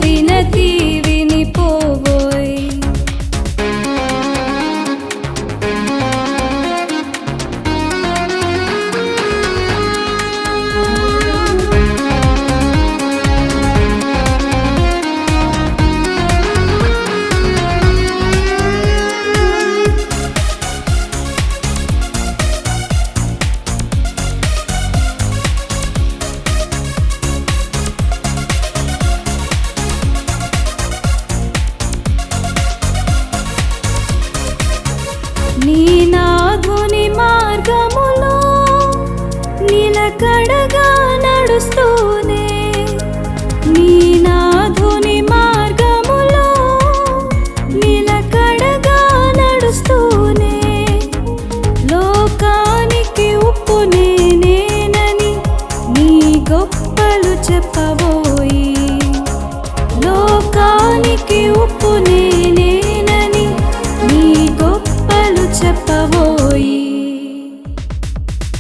వినతి వినిపోవోయ్. నీ నాథుని మార్గములో నిలకడగా నడుస్తూనే, నీ నాథుని మార్గములో నిలకడగా నడుస్తూనే, లోకానికి ఉప్పు నేనేనని నీ గొప్పలు చెప్పబోయి. లోకానికి ఉప్పు నేనేనని నీ గొప్పలు చెప్పబోయి.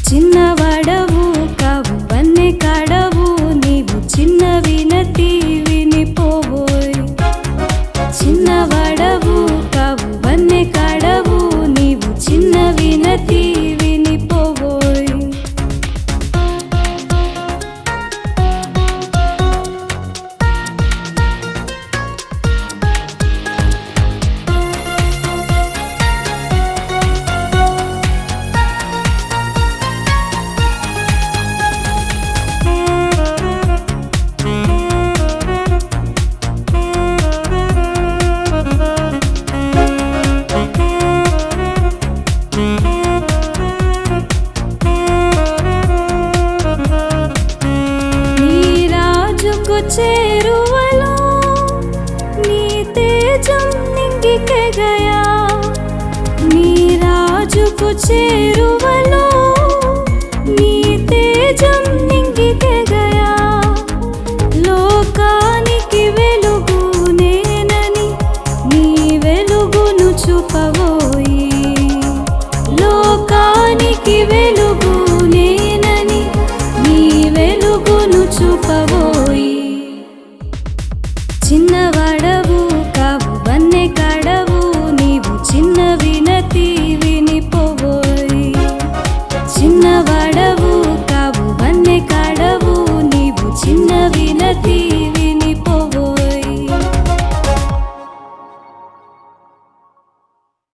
చిన్నవాడవు కావు వన్నె కాడవు నీవు చిన్న వినతి వినిపోవోయ్. చిన్నవాడవు కావు వన్నె కాడవు నీవు చిన్న వినతి వినిపోవోయ్. చేరువలో నీ తేజం నింగికెగయా, నీ రాజుకు చేరువలో